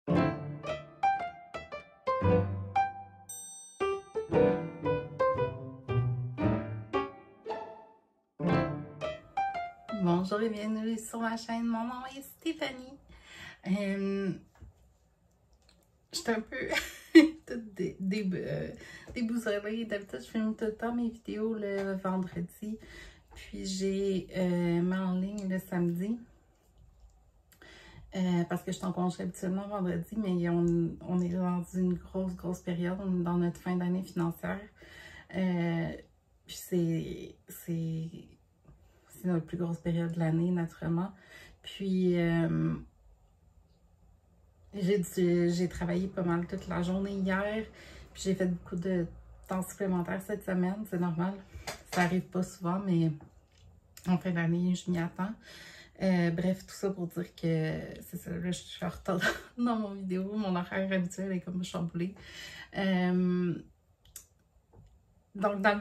Bonjour et bienvenue sur ma chaîne, mon nom est Stéphanie. J'étais un peu toute déboussolée. D'habitude, je filme tout le temps mes vidéos le vendredi. Puis j'ai mis en ligne le samedi. Parce que je suis en congé habituellement vendredi, mais on est dans une grosse période. On est dans notre fin d'année financière. Puis c'est notre plus grosse période de l'année, naturellement. Puis, j'ai travaillé pas mal toute la journée hier. Puis, j'ai fait beaucoup de temps supplémentaire cette semaine. C'est normal. Ça arrive pas souvent, mais en fin d'année, je m'y attends. Bref, tout ça pour dire que c'est ça. Là, je suis en retard dans mon vidéo. Mon horaire habituel est comme chamboulé. Donc, dans le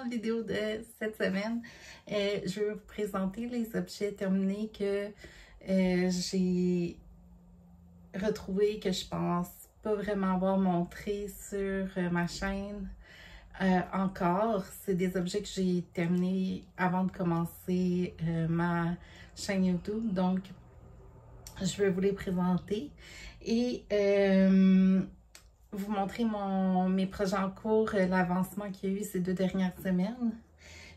vidéo de cette semaine, je vais vous présenter les objets terminés que j'ai retrouvés, que je pense pas vraiment avoir montré sur ma chaîne encore. C'est des objets que j'ai terminés avant de commencer ma chaîne YouTube. Donc, je vais vous les présenter. Et vous montrer mes projets en cours, l'avancement qu'il y a eu ces 2 dernières semaines.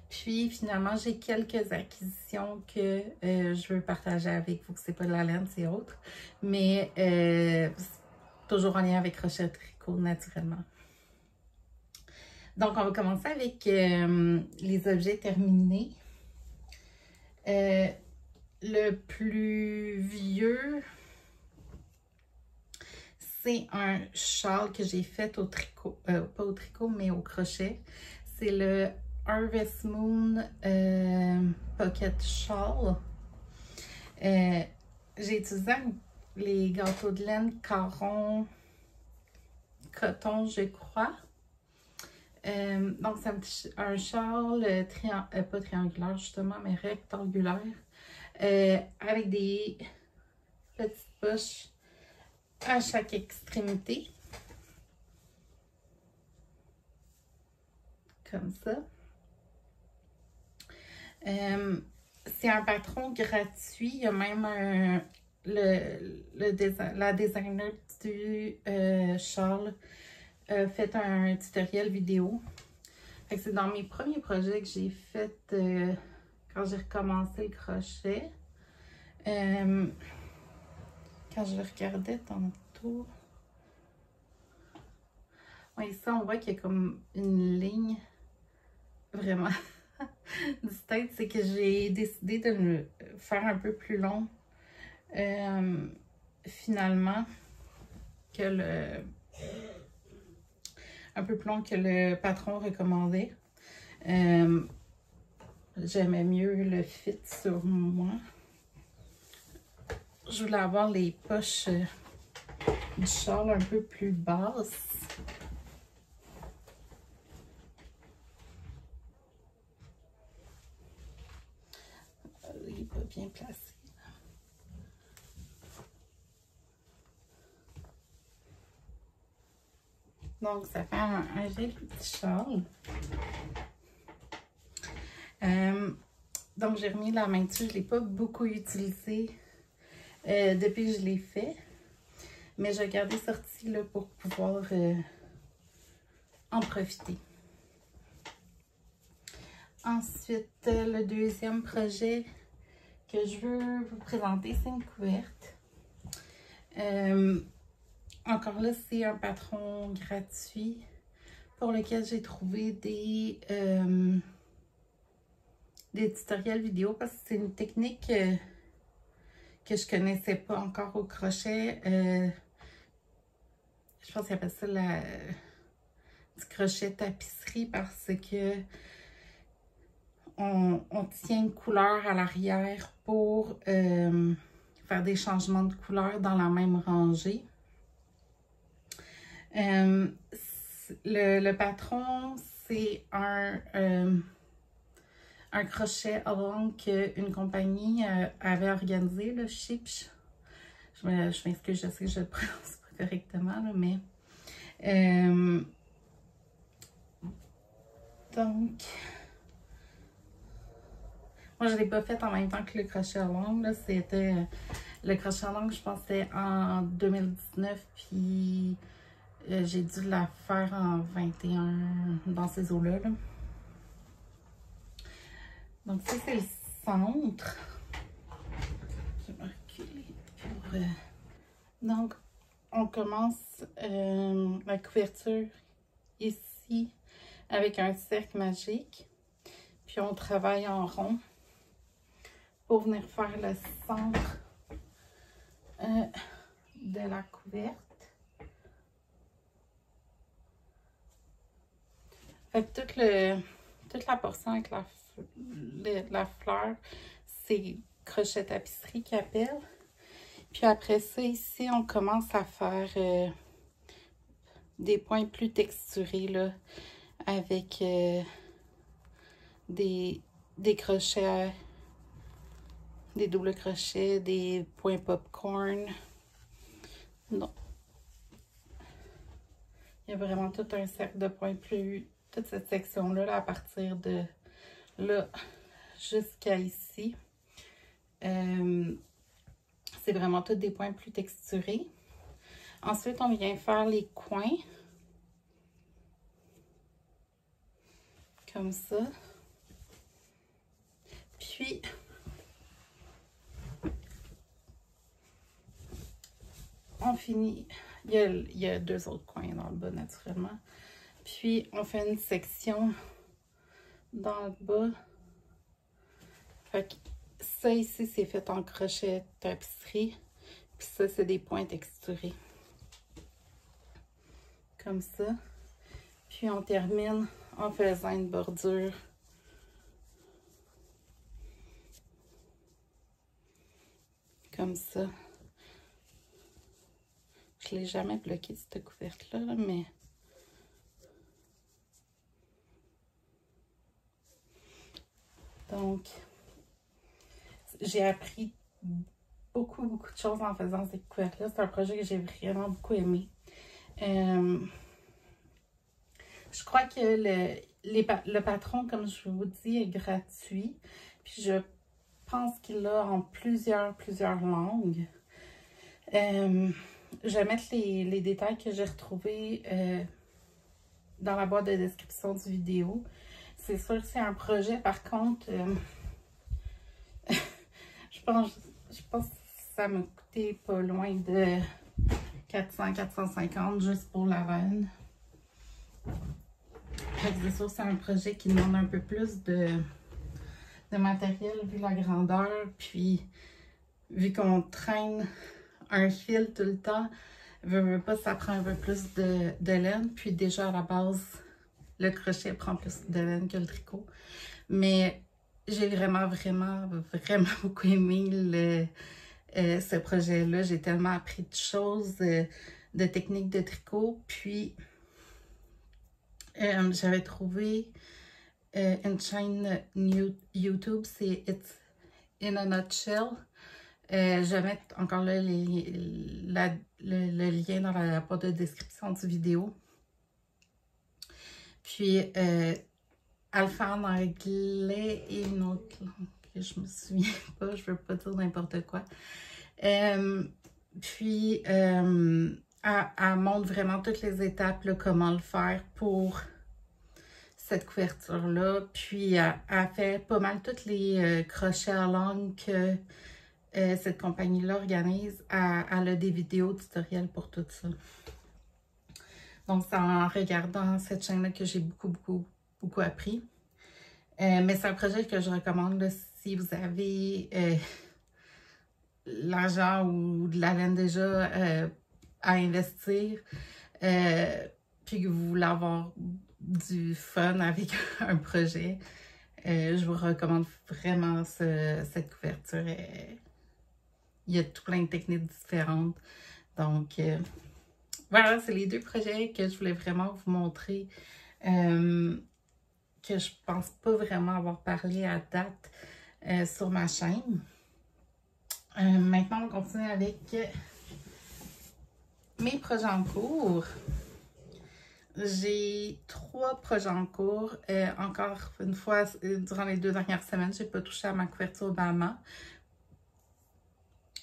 Puis finalement, j'ai quelques acquisitions que je veux partager avec vous, que c'est pas de la laine, c'est autre. Mais toujours en lien avec crochet tricot, naturellement. Donc, on va commencer avec les objets terminés. Le plus vieux, c'est un châle que j'ai fait au tricot, pas au tricot, mais au crochet. C'est le Harvest Moon Pocket Shawl. J'ai utilisé les gâteaux de laine Caron coton, je crois. Donc, c'est un châle pas triangulaire justement, mais rectangulaire, avec des petites poches à chaque extrémité, comme ça. C'est un patron gratuit. Il y a même la designer du châle fait un tutoriel vidéo. C'est dans mes premiers projets que j'ai fait quand j'ai recommencé le crochet. Quand je le regardais tantôt, ouais, ici on voit qu'il y a comme une ligne vraiment du tête. C'est que j'ai décidé de le faire un peu plus long finalement que un peu plus long que le patron recommandait. J'aimais mieux le fit sur moi. Je voulais avoir les poches du châle un peu plus basses. Il n'est pas bien placé. Donc, ça fait un joli petit châle. Donc, j'ai remis la main dessus. Je ne l'ai pas beaucoup utilisé depuis que je l'ai fait. Mais je vais garder sorti là, pour pouvoir en profiter. Ensuite, le deuxième projet que je veux vous présenter, c'est une couverte. Encore là, c'est un patron gratuit pour lequel j'ai trouvé des tutoriels vidéo parce que c'est une technique que je connaissais pas encore au crochet. Je pense qu'ils appellent ça du crochet tapisserie parce que on tient une couleur à l'arrière pour faire des changements de couleur dans la même rangée. Le patron, c'est un crochet along qu'une compagnie avait organisé, le Chips. Je m'excuse, je sais que je le prononce pas correctement, là, mais... donc... Moi, je ne l'ai pas fait en même temps que le crochet à l'ongle. C'était... le crochet à l'ongle, je pense que c'était en 2019, puis j'ai dû la faire en 21, dans ces eaux-là. Là. Donc, ça, c'est le centre. Je vais reculer pour... Donc, on commence la couverture ici avec un cercle magique. Puis, on travaille en rond pour venir faire le centre de la couverte. Fait que toute la portion avec la fleur, c'est crochet tapisserie qu'ils appellent. Puis après ça, ici, on commence à faire des points plus texturés, là, avec des crochets, des doubles crochets, des points popcorn. Non. Il y a vraiment tout un cercle de points plus... toute cette section-là, là, à partir de là jusqu'à ici. C'est vraiment tous des points plus texturés. Ensuite, on vient faire les coins. Comme ça. Puis, on finit. Il y a deux autres coins dans le bas, naturellement. Puis, on fait une section dans le bas. Fait que ça ici, c'est fait en crochet tapisserie. Puis ça, c'est des points texturés. Comme ça. Puis, on termine en faisant une bordure. Comme ça. Je ne l'ai jamais bloqué, cette couverte-là, mais... Donc, j'ai appris beaucoup de choses en faisant cette couverte-là. C'est un projet que j'ai vraiment beaucoup aimé. Je crois que le patron, comme je vous dis, est gratuit. Puis je pense qu'il l'a en plusieurs langues. Je vais mettre les détails que j'ai retrouvés dans la boîte de description du vidéo. C'est sûr que c'est un projet, par contre, je pense que ça m'a coûté pas loin de 400-450 juste pour la reine. C'est sûr que c'est un projet qui demande un peu plus de matériel vu la grandeur, puis vu qu'on traîne un fil tout le temps, veut pas, ça prend un peu plus de laine, puis déjà à la base, le crochet prend plus de laine que le tricot. Mais j'ai vraiment beaucoup aimé ce projet-là. J'ai tellement appris de choses, de techniques de tricot. Puis, j'avais trouvé une chaîne YouTube, c'est It's in a Nutshell. Je vais mettre encore là le lien dans la boîte de description du vidéo. Puis, elle le fait en anglais et une autre langue que je me souviens pas, je veux pas dire n'importe quoi. Puis, elle montre vraiment toutes les étapes, là, comment le faire pour cette couverture-là. Puis, elle fait pas mal tous les crochets à langue que cette compagnie-là organise. Elle a des vidéos tutoriels pour tout ça. Donc, c'est en regardant cette chaîne-là que j'ai beaucoup appris. Mais c'est un projet que je recommande là, si vous avez l'argent ou de la laine déjà à investir, puis que vous voulez avoir du fun avec un projet. Je vous recommande vraiment cette couverture. Il y a tout plein de techniques différentes. Donc, voilà, c'est les deux projets que je voulais vraiment vous montrer. Que je pense pas vraiment avoir parlé à date sur ma chaîne. Maintenant, on continue avec mes projets en cours. J'ai 3 projets en cours. Encore une fois, durant les 2 dernières semaines, je n'ai pas touché à ma couverture Obama.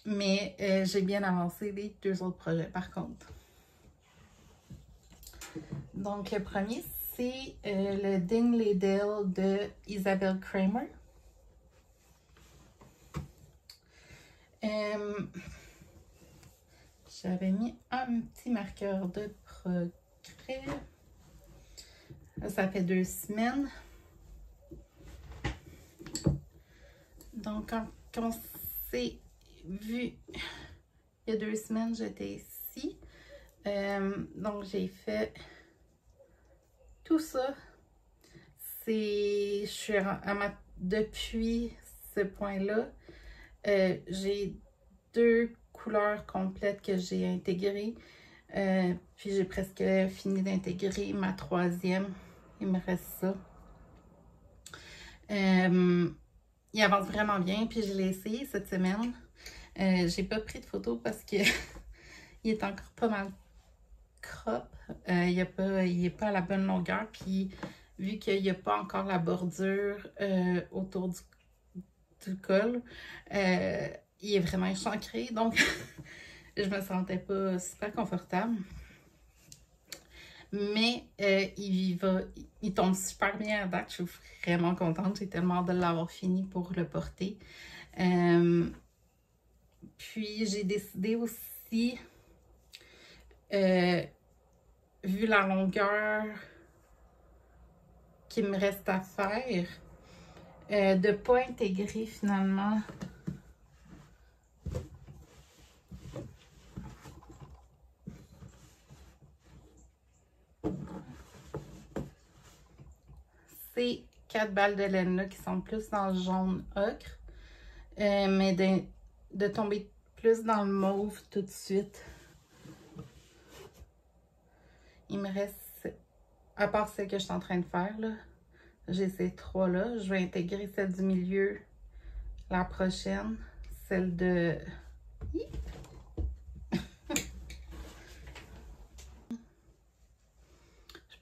Mais j'ai bien avancé les 2 autres projets par contre. Donc, le premier, c'est le Dingley Dale de Isabelle Kramer. J'avais mis un petit marqueur de progrès. Ça fait 2 semaines. Donc, quand on s'est vu il y a 2 semaines, j'étais ici. Donc, j'ai fait tout ça. Je suis depuis ce point-là, j'ai 2 couleurs complètes que j'ai intégrées. Puis j'ai presque fini d'intégrer ma 3e. Il me reste ça. Il avance vraiment bien. Puis je l'ai essayé cette semaine. J'ai pas pris de photos parce que il est encore pas mal crop. Il est pas à la bonne longueur. Puis vu qu'il n'y a pas encore la bordure autour du col, il est vraiment échancré. Donc je me sentais pas super confortable. Mais il tombe super bien à date. Je suis vraiment contente. J'ai tellement hâte de l'avoir fini pour le porter. Puis j'ai décidé aussi, vu la longueur qu'il me reste à faire, de ne pas intégrer finalement ces 4 balles de laine-là qui sont plus dans le jaune ocre, mais de tomber plus dans le mauve tout de suite. Il me reste, à part celle que je suis en train de faire, là, j'ai ces 3-là. Je vais intégrer celle du milieu la prochaine, celle de... Je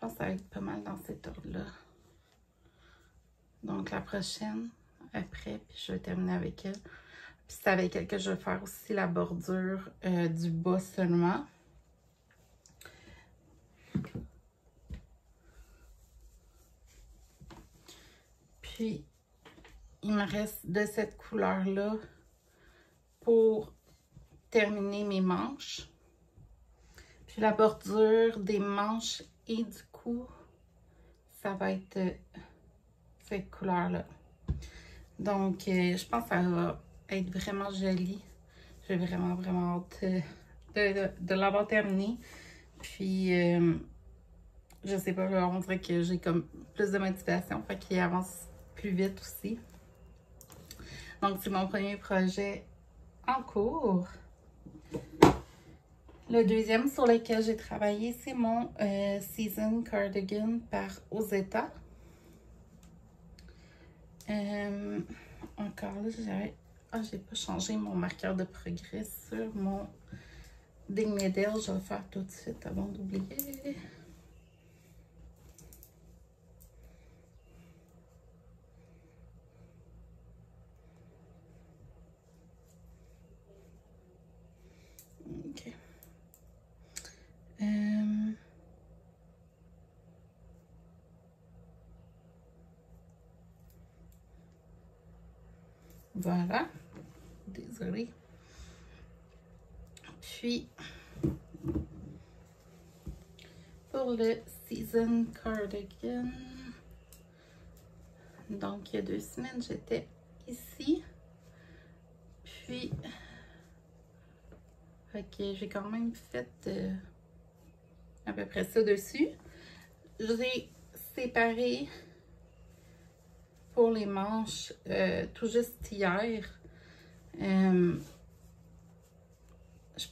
pense que ça va être pas mal dans cet ordre-là. Donc la prochaine, après, puis je vais terminer avec elle. Puis c'est avec elle que je vais faire aussi la bordure du bas seulement. Puis il me reste de cette couleur-là pour terminer mes manches. Puis la bordure des manches et du cou, ça va être cette couleur-là. Donc, je pense que ça va être vraiment joli. J'ai vraiment, vraiment hâte de l'avoir terminé. Puis, je sais pas, on dirait que j'ai comme plus de motivation, fait qu'il avance plus vite aussi. Donc, c'est mon premier projet en cours. Le deuxième sur lequel j'ai travaillé, c'est mon Season Cardigan par Ozetta. Encore là, j'ai pas changé mon marqueur de progrès sur mon Dingley Dale. Je vais le faire tout de suite avant d'oublier. Ok. Voilà. Désolée. Puis, pour le Season Cardigan, donc il y a 2 semaines, j'étais ici. Puis, j'ai quand même fait à peu près ça dessus. J'ai séparé pour les manches tout juste hier. Je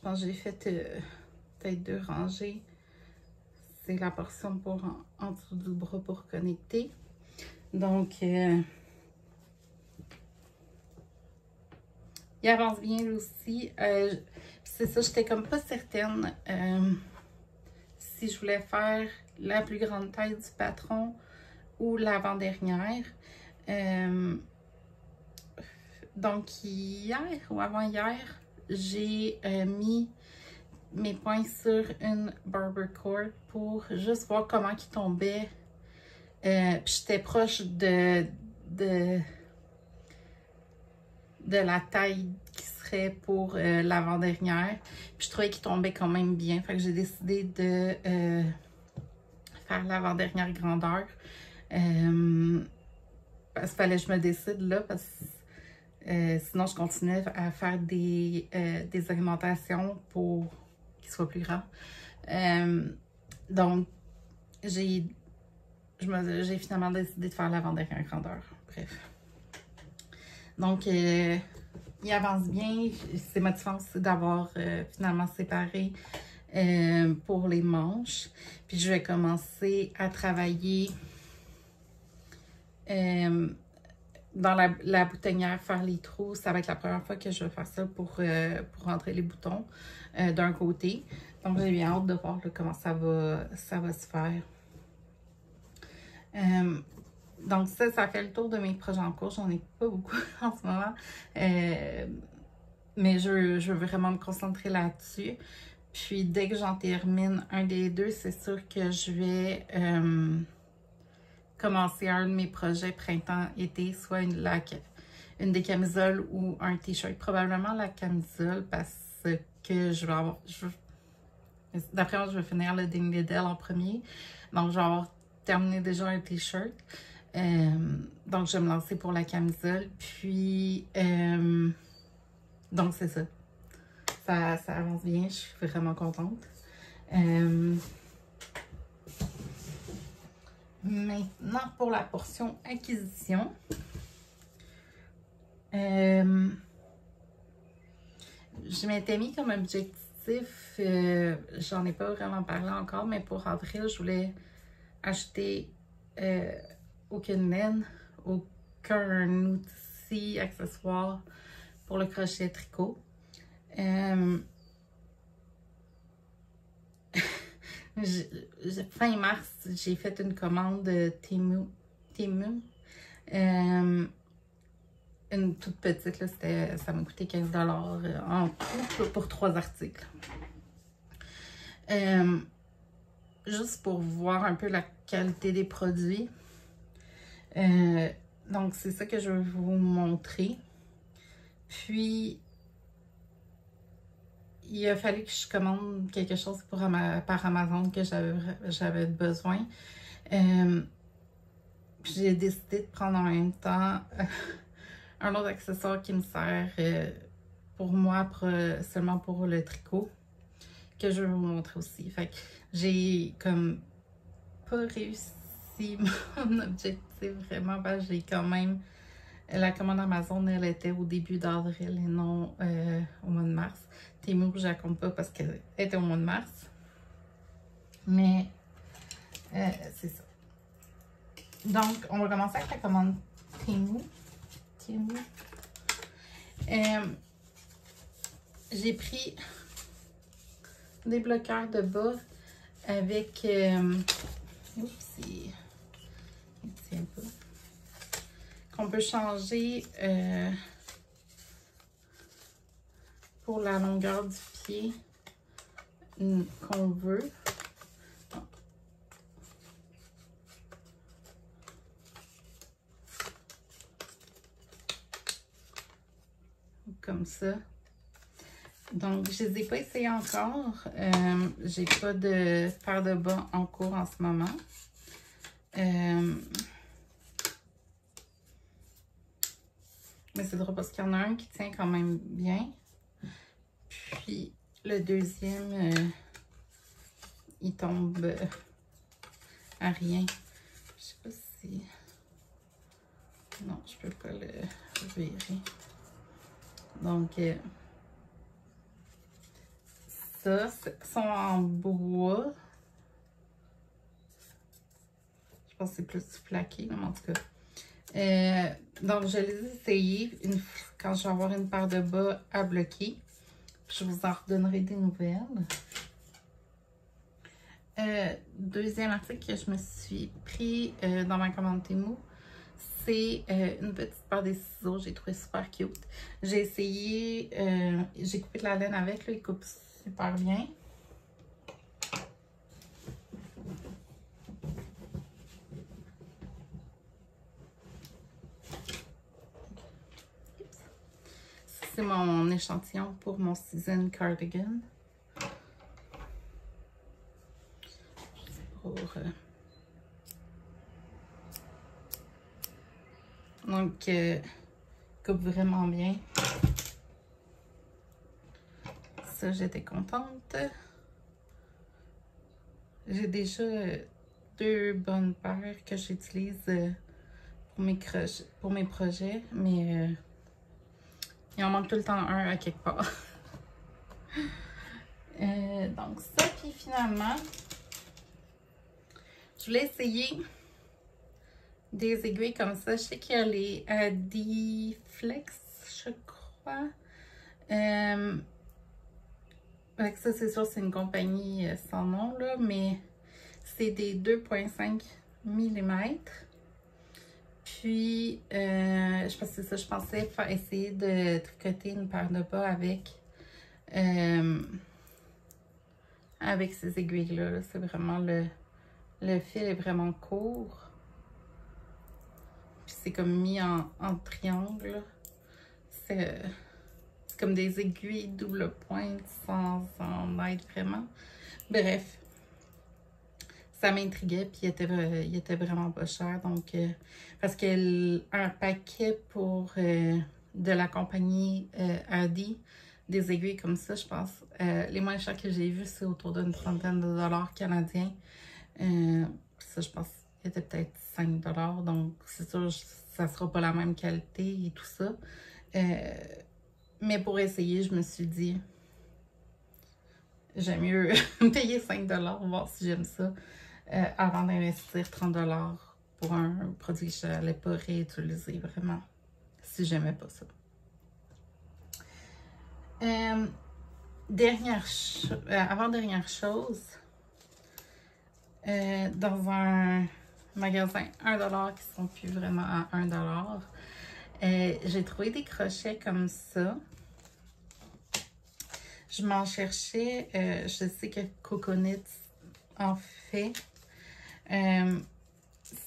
pense que j'ai fait peut-être 2 rangées. C'est la portion pour en dessous du bras pour connecter. Donc, il avance bien aussi. c'est ça, j'étais comme pas certaine si je voulais faire la plus grande taille du patron ou l'avant-dernière. Donc, hier ou avant-hier, j'ai mis mes poings sur une barber cord pour juste voir comment ils tombaient. Puis j'étais proche de la taille qui serait pour l'avant-dernière. Puis je trouvais qu'il tombait quand même bien. Fait que j'ai décidé de faire l'avant-dernière grandeur. Parce qu'il fallait que je me décide là, parce que sinon je continuais à faire des augmentations pour qu'il soit plus grand. Donc, j'ai finalement décidé de faire l'avant-dernière grandeur. Bref. Donc, il avance bien. C'est motivant aussi d'avoir finalement séparé pour les manches. Puis, je vais commencer à travailler dans la boutonnière, faire les trous. Ça va être la première fois que je vais faire ça pour rentrer les boutons d'un côté. Donc, j'ai bien hâte de voir là, comment ça va se faire. Donc, ça fait le tour de mes projets en cours. J'en ai pas beaucoup en ce moment. Mais je veux vraiment me concentrer là-dessus. Puis, dès que j'en termine un des deux, c'est sûr que je vais commencer un de mes projets printemps-été, soit une des camisoles ou un t-shirt. Probablement la camisole parce que je vais avoir... D'après moi, je vais finir le Ding Lidl en premier. Donc, je vais avoir terminé déjà un t-shirt. Donc, je vais me lancer pour la camisole. Puis, donc, c'est ça. Ça avance bien. Je suis vraiment contente. Maintenant, pour la portion acquisition. Je m'étais mis comme objectif, j'en ai pas vraiment parlé encore, mais pour avril, je voulais acheter aucune laine, aucun outil, accessoire pour le crochet tricot. Fin mars, j'ai fait une commande de Temu. Une toute petite, là, ça m'a coûté 15 $ en tout pour 3 articles. Juste pour voir un peu la qualité des produits. Donc, c'est ça que je vais vous montrer. Puis, il a fallu que je commande quelque chose par Amazon que j'avais besoin. J'ai décidé de prendre en même temps un autre accessoire qui me sert pour moi, seulement pour le tricot, que je vais vous montrer aussi. Fait que j'ai comme pas réussi mon objectif vraiment, parce que j'ai quand même... La commande Amazon, elle était au début d'avril et non au mois de mars. Temu, je la compte pas parce qu'elle était au mois de mars. Mais c'est ça. Donc, on va commencer avec la commande Temu. J'ai pris des bloqueurs de bas avec... oups, il tient pas. Qu'on peut changer pour la longueur du pied qu'on veut. Comme ça. Donc, je ne les ai pas essayés encore. J'ai pas de paire de bas en cours en ce moment. Mais c'est drôle parce qu'il y en a un qui tient quand même bien. Puis, le deuxième, il tombe à rien. Je sais pas si... Non, je peux pas le virer. Donc, ça, sont en bois. Je pense que c'est plus du plaqué, mais en tout cas. Donc, je les ai essayés quand je vais avoir une paire de bas à bloquer. Je vous en redonnerai des nouvelles. Deuxième article que je me suis pris dans ma commande Temu, c'est une petite paire de ciseaux. J'ai trouvé super cute. J'ai essayé, j'ai coupé de la laine avec, là, il coupe super bien. C'est mon échantillon pour mon season cardigan. Pour, donc, coupe vraiment bien. Ça, j'étais contente. J'ai déjà 2 bonnes paires que j'utilise pour mes projets, mais il en manque tout le temps un à quelque part. Donc ça, puis finalement, je voulais essayer des aiguilles comme ça. Je sais qu'il y a les Adiflex, je crois. Ça, c'est sûr, c'est une compagnie sans nom, là, mais c'est des 2,5 mm. Puis, je pense que c'est ça, je pensais essayer de tricoter une paire de bas avec ces aiguilles-là. -là, c'est vraiment le fil est vraiment court. Puis c'est comme mis en triangle. C'est comme des aiguilles double pointe sans en être vraiment. Bref, ça m'intriguait, puis il était vraiment pas cher. Donc, parce qu'un paquet pour de la compagnie Adi, des aiguilles comme ça, je pense, les moins chers que j'ai vus, c'est autour d'une trentaine de dollars canadiens. Ça, je pense, il était peut-être 5 $. Donc, c'est sûr, ça sera pas la même qualité et tout ça. Mais pour essayer, je me suis dit, j'aime mieux payer 5 $, voir si j'aime ça, avant d'investir 30 $ pour un produit que je n'allais pas réutiliser vraiment, si j'aimais pas ça. Avant-dernière chose, dans un magasin 1 $ qui sont plus vraiment à 1 $, j'ai trouvé des crochets comme ça. Je m'en cherchais, je sais que Coconut en fait.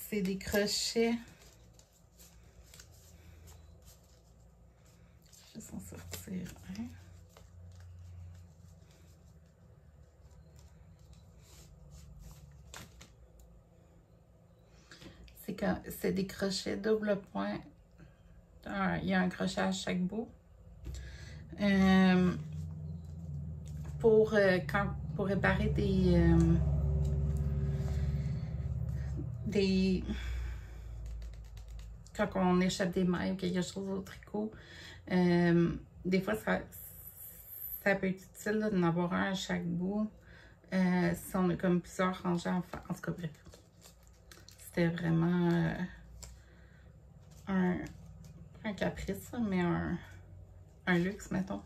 C'est des crochets. Je vais s'en sortir un. C'est des crochets double point. Il y a un crochet à chaque bout. Pour réparer quand on échappe des mailles ou quelque chose au tricot, des fois ça peut être utile d'en avoir un à chaque bout, si on a comme plusieurs rangées en tout cas, bref. C'était vraiment un caprice, mais un luxe, mettons.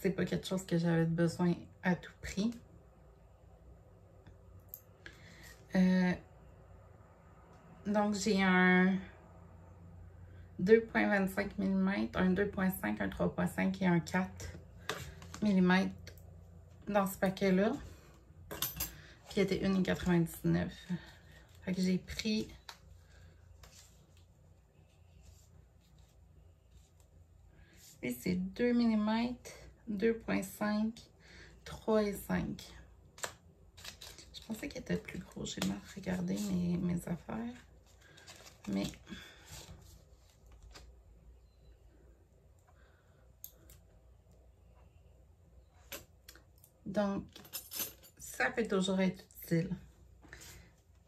C'est pas quelque chose que j'avais besoin à tout prix. Donc, j'ai un 2,25 mm, un 2,5, un 3,5 et un 4 mm dans ce paquet-là. Puis, il était 1,99 $. Fait que j'ai pris et c'est 2 mm, 2,5, 3 et 5. Je pensais qu'il était plus gros. J'ai mal regardé mes affaires. Mais donc, ça peut toujours être utile.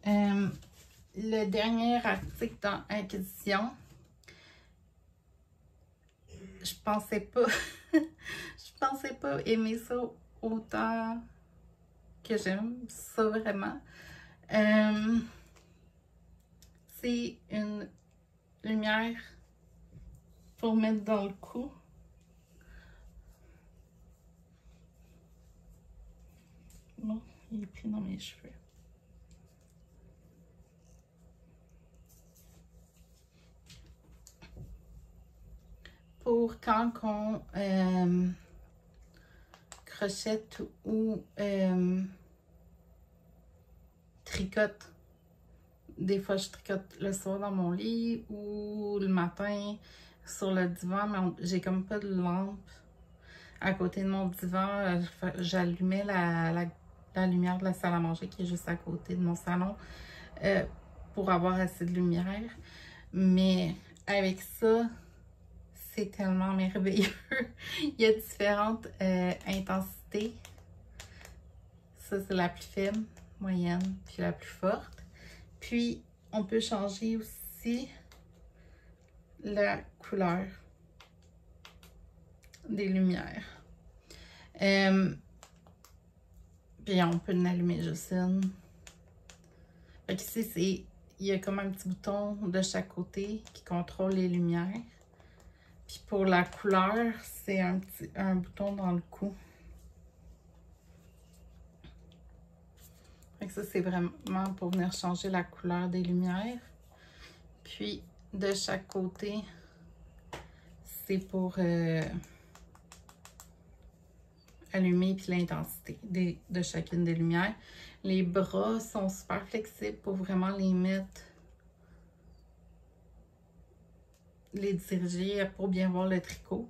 Le dernier article dans Acquisition, je pensais pas aimer ça autant que j'aime ça vraiment. C'est une lumière pour mettre dans le cou. Non, il est pris dans mes cheveux. Pour quand on crochette ou tricote. Des fois, je tricote le soir dans mon lit ou le matin sur le divan, mais j'ai comme pas de lampe à côté de mon divan. J'allumais la lumière de la salle à manger qui est juste à côté de mon salon pour avoir assez de lumière. Mais avec ça, c'est tellement merveilleux. Il y a différentes intensités. Ça, c'est la plus faible, moyenne, puis la plus forte. Puis, on peut changer aussi la couleur des lumières. Puis, on peut en allumer juste une. Fait que ici, il y a comme un petit bouton de chaque côté qui contrôle les lumières. Puis, pour la couleur, c'est un bouton dans le cou. Fait que ça, c'est vraiment pour venir changer la couleur des lumières. Puis, de chaque côté, c'est pour allumer puis l'intensité de chacune des lumières. Les bras sont super flexibles pour vraiment les diriger pour bien voir le tricot.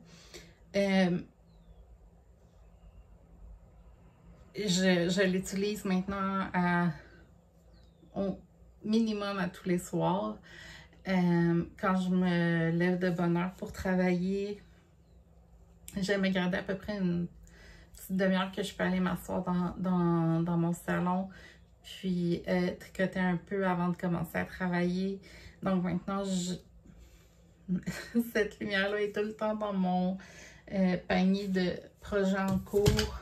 Je l'utilise maintenant au minimum à tous les soirs. Quand je me lève de bonne heure pour travailler, j'aime garder à peu près une petite demi-heure que je peux aller m'asseoir dans mon salon, puis tricoter un peu avant de commencer à travailler. Donc maintenant, cette lumière-là est tout le temps dans mon panier de projets en cours.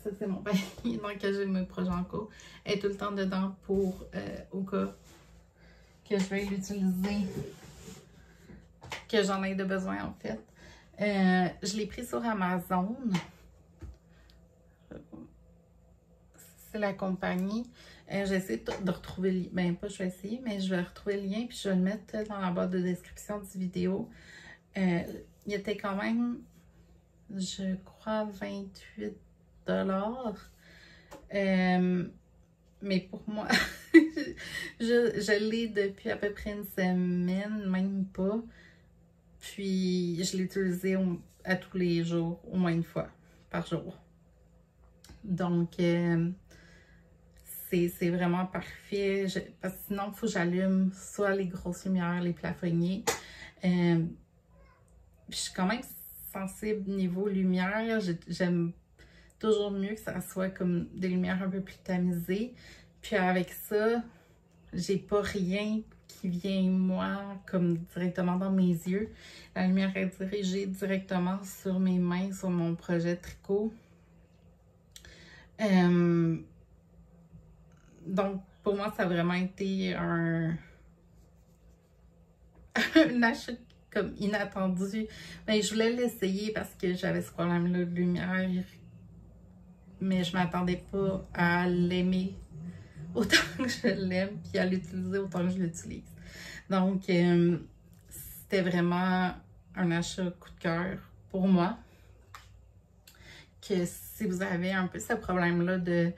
Ça, c'est mon panier dans lequel j'ai mes projets en cours. Elle est tout le temps dedans pour, au cas que je vais l'utiliser, que j'en ai de besoin en fait. Je l'ai pris sur Amazon. C'est la compagnie. J'essaie de retrouver le lien. Ben, pas je vais essayer, mais je vais retrouver le lien puis je vais le mettre dans la barre de description du vidéo. Il était quand même, je crois, 28 $. Mais pour moi, je l'ai depuis à peu près une semaine, même pas. Puis je l'ai utilisé à tous les jours, au moins une fois par jour. Donc, c'est vraiment parfait. Parce que sinon, il faut que j'allume soit les grosses lumières, les plafonniers. Je suis quand même sensible niveau lumière. J'aime toujours mieux que ça soit comme des lumières un peu plus tamisées. Puis avec ça, j'ai pas rien qui vient, moi, comme directement dans mes yeux. La lumière est dirigée directement sur mes mains, sur mon projet de tricot. Donc, pour moi, ça a vraiment été un achat comme inattendu. Mais je voulais l'essayer parce que j'avais ce problème-là de lumière. Mais je m'attendais pas à l'aimer autant que je l'aime, puis à l'utiliser autant que je l'utilise. Donc, c'était vraiment un achat coup de cœur pour moi. Que si vous avez un peu ce problème-là de...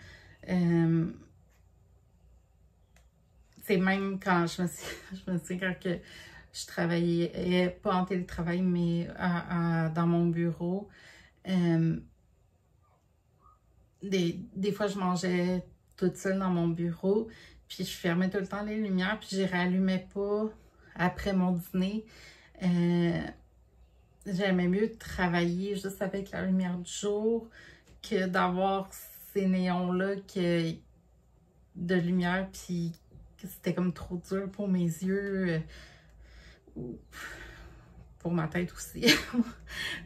c'est même quand je me suis quand que je travaillais, pas en télétravail, mais dans mon bureau. Des fois, je mangeais toute seule dans mon bureau, puis je fermais tout le temps les lumières, puis je les rallumais pas après mon dîner. J'aimais mieux travailler juste avec la lumière du jour que d'avoir ces néons-là de lumière, puis que c'était comme trop dur pour mes yeux, pour ma tête aussi.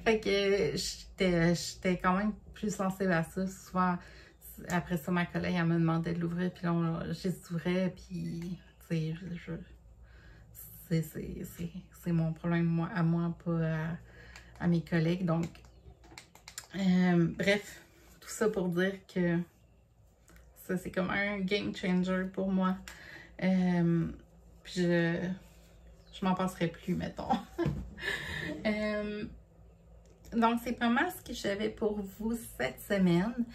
Fait que j'étais quand même plus sensible à ça. Souvent, après ça, ma collègue, elle me demandait de l'ouvrir, puis là, je les ouvrais, puis, tu sais, c'est mon problème à moi, pas à mes collègues. Donc, Bref, tout ça pour dire que ça, c'est comme un game changer pour moi. Puis je m'en passerai plus, mettons. Donc, c'est pas mal ce que j'avais pour vous cette semaine.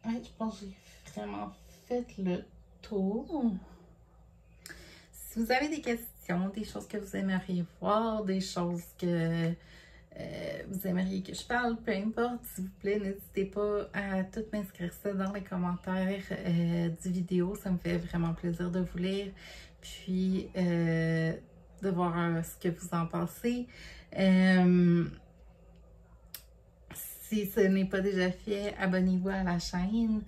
Ouais, je pense que j'ai vraiment fait le tour. Si vous avez des questions, des choses que vous aimeriez voir, des choses que vous aimeriez que je parle, peu importe, s'il vous plaît, n'hésitez pas à tout m'inscrire ça dans les commentaires du vidéo. Ça me fait vraiment plaisir de vous lire, puis de voir ce que vous en pensez. Si ce n'est pas déjà fait, abonnez-vous à la chaîne.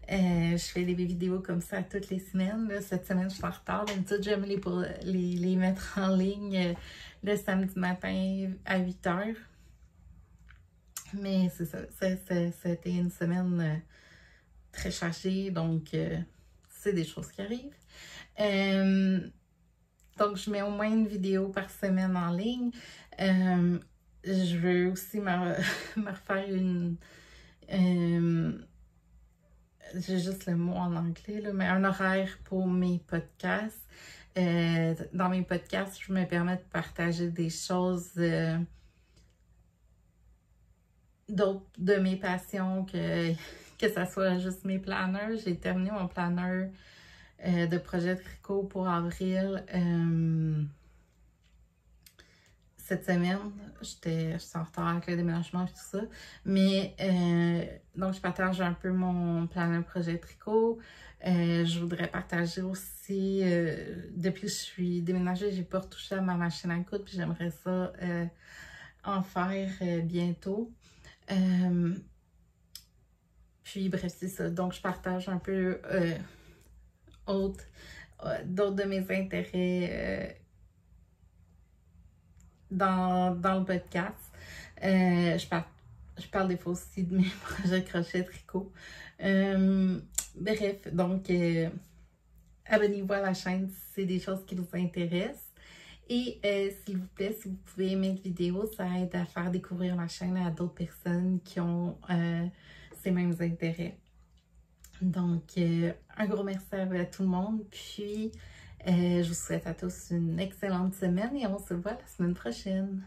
Je fais des vidéos comme ça toutes les semaines. Là. Cette semaine, je suis en retard. D'habitude, j'aime les mettre en ligne le samedi matin à 8 h. Mais c'est ça. C'était une semaine très chargée. Donc, c'est des choses qui arrivent. Donc, je mets au moins une vidéo par semaine en ligne. Je veux aussi me refaire une... j'ai juste le mot en anglais, là, mais un horaire pour mes podcasts. Dans mes podcasts, je me permets de partager des choses d'autres de mes passions, que ça soit juste mes planeurs. J'ai terminé mon planeur de projet de tricot pour avril. Cette semaine, j'étais en retard avec le déménagement et tout ça. Mais donc, je partage un peu mon planeur projet tricot. Je voudrais partager aussi, depuis que je suis déménagée, j'ai pas retouché à ma machine à coudre, puis j'aimerais ça en faire bientôt. Puis bref, c'est ça. Donc, je partage un peu d'autres de mes intérêts dans le podcast. Je parle des fois aussi de mes projets crochet tricot. Bref, donc abonnez-vous à la chaîne si c'est des choses qui vous intéressent. Et s'il vous plaît, si vous pouvez aimer cette vidéo, ça aide à faire découvrir ma chaîne à d'autres personnes qui ont ces mêmes intérêts. Donc, un gros merci à tout le monde. Puis, je vous souhaite à tous une excellente semaine et on se voit la semaine prochaine.